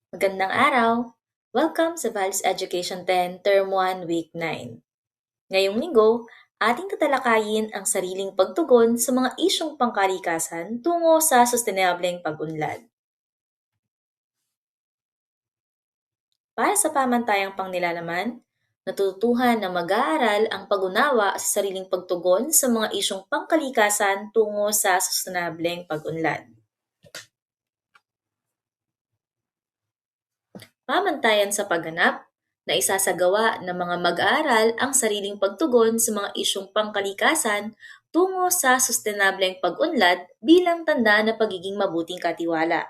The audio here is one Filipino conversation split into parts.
Magandang araw! Welcome sa Values Education 10, Term 1, Week 9. Ngayong linggo, ating tatalakayin ang sariling pagtugon sa mga isyong pangkalikasan tungo sa sustainableng pag-unlad. Para sa pamantayang pangnilalaman, natutuhan na mag-aaral ang pag-unawa sa sariling pagtugon sa mga isyong pangkalikasan tungo sa sustainableng pag-unlad. Pamantayan sa pagganap na isasagawa ng mga mag-aaral ang sariling pagtugon sa mga isyong pangkalikasan tungo sa sustenableng pag-unlad bilang tanda ng pagiging mabuting katiwala.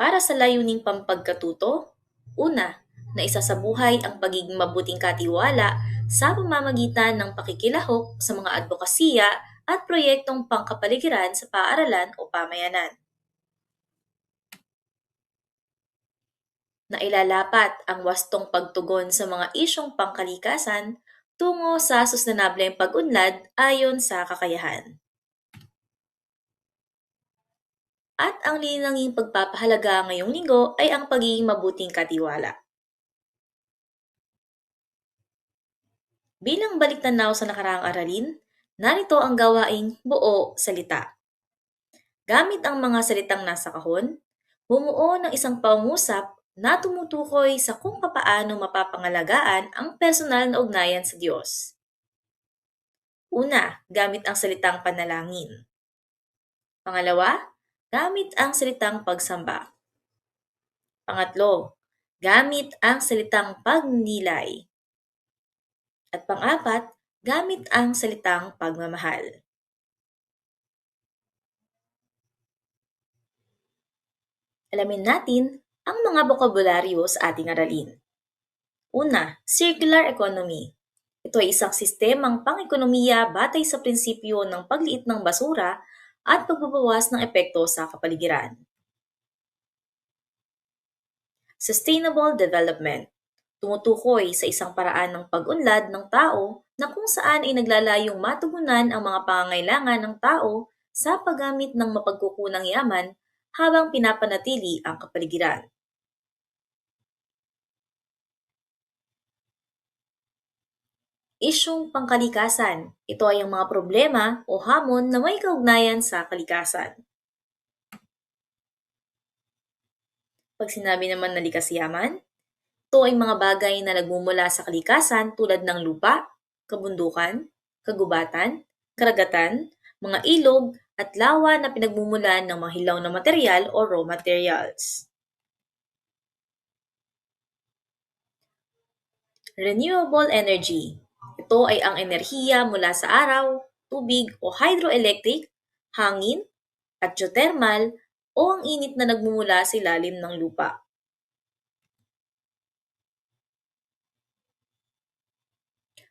Para sa layuning pampagkatuto, una, na isasabuhay ang pagiging mabuting katiwala sa pamamagitan ng pakikilahok sa mga advokasya at proyektong pangkapaligiran sa paaralan o pamayanan. Na ilalapat ang wastong pagtugon sa mga isyong pangkalikasan tungo sa sustenableng pag-unlad ayon sa kakayahan. At ang linanging pagpapahalaga ngayong linggo ay ang pagiging mabuting katiwala. Bilang baliktanaw sa nakaraang aralin, narito ang gawaing buo salita. Gamit ang mga salitang nasa kahon, bumuo ng isang pangungusap na tumutukoy sa kung papaano mapapangalagaan ang personal na ugnayan sa Diyos. Una, gamit ang salitang panalangin. Pangalawa, gamit ang salitang pagsamba. Pangatlo, gamit ang salitang pagnilay. At pang-apat, gamit ang salitang pagmamahal. Alamin natin ang mga bokabularyo sa ating aralin. Una, circular economy. Ito ay isang sistemang pang-ekonomiya batay sa prinsipyo ng pagliit ng basura at pagbabawas ng epekto sa kapaligiran. Sustainable development. Tumutukoy sa isang paraan ng pag-unlad ng tao na kung saan ay naglalayong matugunan ang mga pangangailangan ng tao sa paggamit ng mapagkukunang yaman habang pinapanatili ang kapaligiran. Isyong pangkalikasan. Ito ay ang mga problema o hamon na may kaugnayan sa kalikasan. Pag sinabi naman na likas yaman, ito ay mga bagay na nagmumula sa kalikasan tulad ng lupa, kabundukan, kagubatan, karagatan, mga ilog, at lawa na pinagmumulan ng mga hilaw na material o raw materials. Renewable energy. Ito ay ang enerhiya mula sa araw, tubig o hydroelectric, hangin, at geothermal o ang init na nagmumula sa ilalim ng lupa.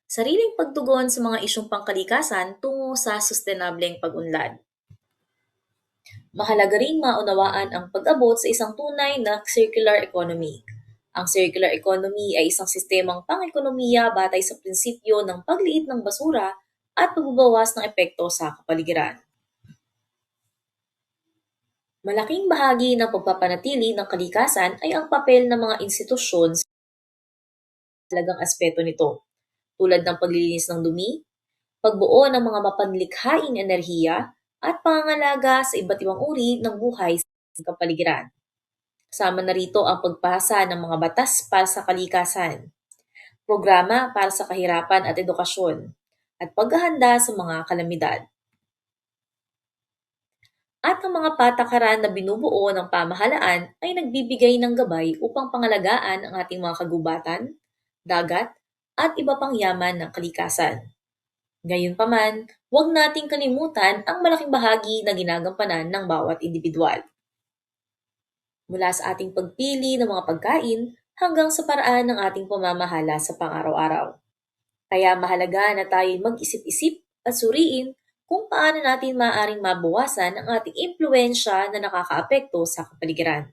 Sariling pagtugon sa mga isyong pangkalikasan tungo sa sustenableng pag-unlad. Mahalaga ring maunawaan ang pag-abot sa isang tunay na circular economy. Ang circular economy ay isang sistemang pang-ekonomiya batay sa prinsipyo ng pagliit ng basura at pagbabawas ng epekto sa kapaligiran. Malaking bahagi ng pagpapanatili ng kalikasan ay ang papel ng mga institusyon sa talagang aspeto nito, tulad ng paglilinis ng dumi, pagbuo ng mga mapanlikhaing enerhiya, at pangangalaga sa iba't ibang uri ng buhay sa kapaligiran. Kasama na rito ang pagpasa ng mga batas para sa kalikasan, programa para sa kahirapan at edukasyon, at paghahanda sa mga kalamidad. At ang mga patakaran na binubuo ng pamahalaan ay nagbibigay ng gabay upang pangalagaan ang ating mga kagubatan, dagat, at iba pang yaman ng kalikasan. Gayunpaman, huwag nating kalimutan ang malaking bahagi na ginagampanan ng bawat individual. Mula sa ating pagpili ng mga pagkain hanggang sa paraan ng ating pamamahala sa pang-araw-araw. Kaya mahalaga na tayo mag-isip-isip at suriin kung paano natin maaaring mabawasan ang ating impluensya na nakakaapekto sa kapaligiran.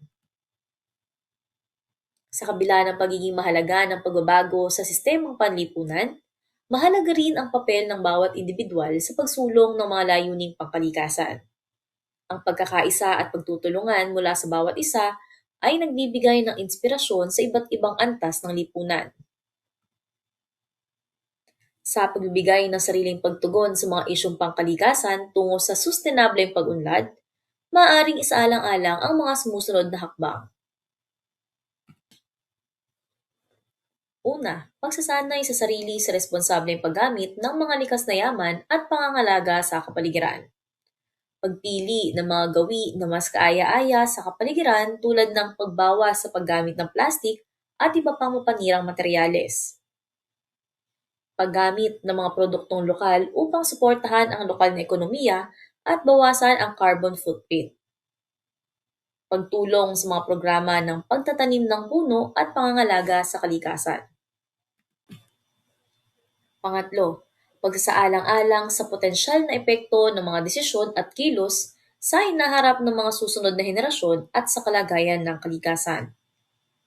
Sa kabila ng pagiging mahalaga ng pagbabago sa sistemang panlipunan, mahalaga rin ang papel ng bawat individual sa pagsulong ng mga layuning pangkalikasan. Ang pagkakaisa at pagtutulungan mula sa bawat isa ay nagbibigay ng inspirasyon sa iba't ibang antas ng lipunan. Sa pagbibigay ng sariling pagtugon sa mga isyung pangkalikasan tungo sa sustainableng pag-unlad, maaaring isaalang-alang ang mga sumusunod na hakbang. Una, pagsasanay sa sarili sa responsableng paggamit ng mga likas na yaman at pangangalaga sa kapaligiran. Pagpili ng mga gawi na mas kaaya-aya sa kapaligiran tulad ng pagbawas sa paggamit ng plastik at iba pang mapanirang materyales. Paggamit ng mga produktong lokal upang suportahan ang lokal na ekonomiya at bawasan ang carbon footprint. Pagtulong sa mga programa ng pagtatanim ng puno at pangangalaga sa kalikasan. Pangatlo, pagsasaalang-alang sa potensyal na epekto ng mga desisyon at kilos sa hinaharap ng mga susunod na henerasyon at sa kalagayan ng kalikasan.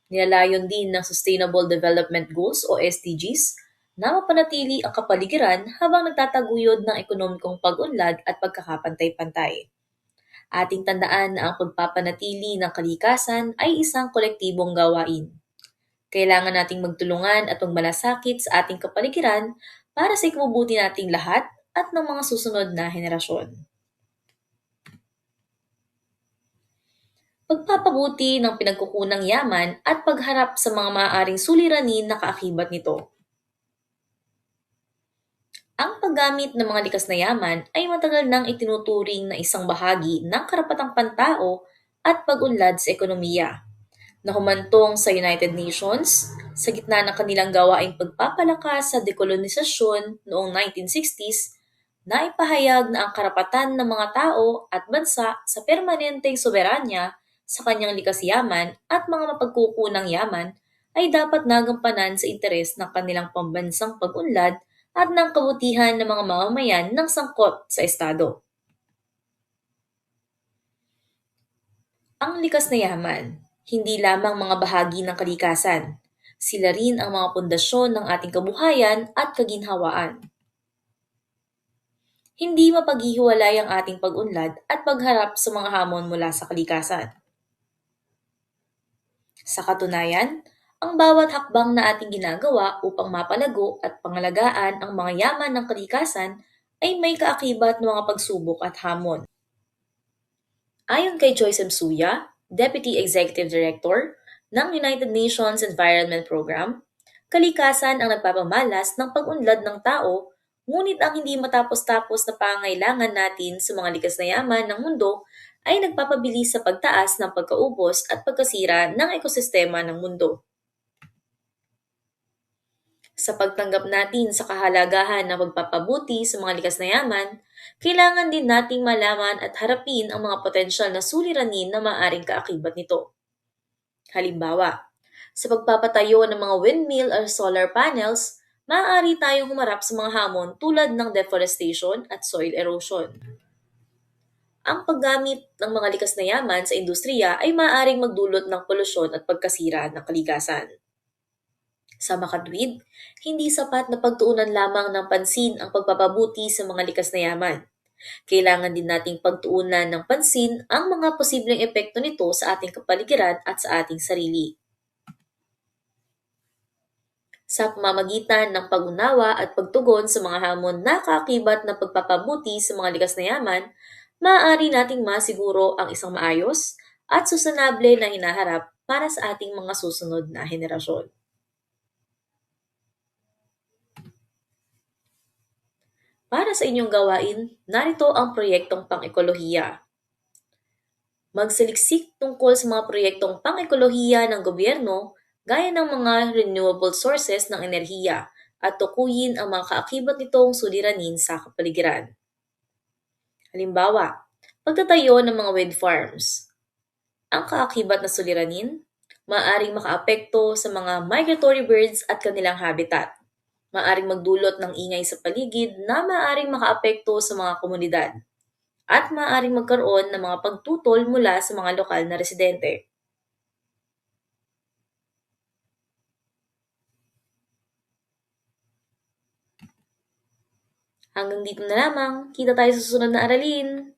Nilalayon din ng Sustainable Development Goals o SDGs na mapanatili ang kapaligiran habang nagtataguyod ng ekonomikong pag-unlad at pagkakapantay-pantay. Ating tandaan na ang pagpapanatili ng kalikasan ay isang kolektibong gawain. Kailangan nating magtulungan at magmalasakit sa ating kapaligiran para sa ikabubuti nating lahat at ng mga susunod na henerasyon. Pagpapabuti ng pinagkukunang yaman at pagharap sa mga maaaring suliranin na kaakibat nito. Ang paggamit ng mga likas na yaman ay matagal nang itinuturing na isang bahagi ng karapatang pantao at pag-unlad sa ekonomiya, na humantong sa United Nations sa gitna ng kanilang gawaing pagpapalakas sa dekolonisasyon noong 1960s, na ipahayag na ang karapatan ng mga tao at bansa sa permanenteng soberanya sa kanyang likas yaman at mga mapagkukunang yaman ay dapat nagampanan sa interes ng kanilang pambansang pag-unlad at ng kabutihan ng mga mamamayan ng sangkot sa Estado. Ang likas na yaman, hindi lamang mga bahagi ng kalikasan. Sila rin ang mga pundasyon ng ating kabuhayan at kaginhawaan. Hindi mapaghihiwalay ang ating pag-unlad at pagharap sa mga hamon mula sa kalikasan. Sa katunayan, ang bawat hakbang na ating ginagawa upang mapalago at pangalagaan ang mga yaman ng kalikasan ay may kaakibat ng mga pagsubok at hamon. Ayon kay Joyce M. Suya, Deputy Executive Director ng United Nations Environment Program, kalikasan ang nagpapamalas ng pag-unlad ng tao, ngunit ang hindi matapos-tapos na pangailangan natin sa mga likas na yaman ng mundo ay nagpapabilis sa pagtaas ng pagkaubos at pagkasira ng ekosistema ng mundo. Sa pagtanggap natin sa kahalagahan ng pagpapabuti sa mga likas na yaman, kailangan din nating malaman at harapin ang mga potensyal na suliranin na maaaring kaakibat nito. Halimbawa, sa pagpapatayo ng mga windmill or solar panels, maaari tayong humarap sa mga hamon tulad ng deforestation at soil erosion. Ang paggamit ng mga likas na yaman sa industriya ay maaaring magdulot ng polusyon at pagkasira ng kalikasan. Sa makatwid, hindi sapat na pagtuunan lamang ng pansin ang pagpapabuti sa mga likas na yaman. Kailangan din nating pagtuunan ng pansin ang mga posibleng epekto nito sa ating kapaligiran at sa ating sarili. Sa pamamagitan ng pag-unawa at pagtugon sa mga hamon na kaakibat ng pagpapabuti sa mga likas na yaman, maaari nating masiguro ang isang maayos at sustanable na hinaharap para sa ating mga susunod na henerasyon. Para sa inyong gawain, narito ang proyektong pang-ekolohiya. Magsaliksik tungkol sa mga proyektong pang-ekolohiya ng gobyerno gaya ng mga renewable sources ng enerhiya at tukuyin ang mga kaakibat nitong suliranin sa kapaligiran. Halimbawa, pagtatayo ng mga wind farms. Ang kaakibat na suliranin, maaaring makaapekto sa mga migratory birds at kanilang habitat. Maaaring magdulot ng ingay sa paligid na maaaring makaapekto sa mga komunidad at maaaring magkaroon ng mga pagtutol mula sa mga lokal na residente. Hanggang dito na lamang, kita tayo sa susunod na aralin.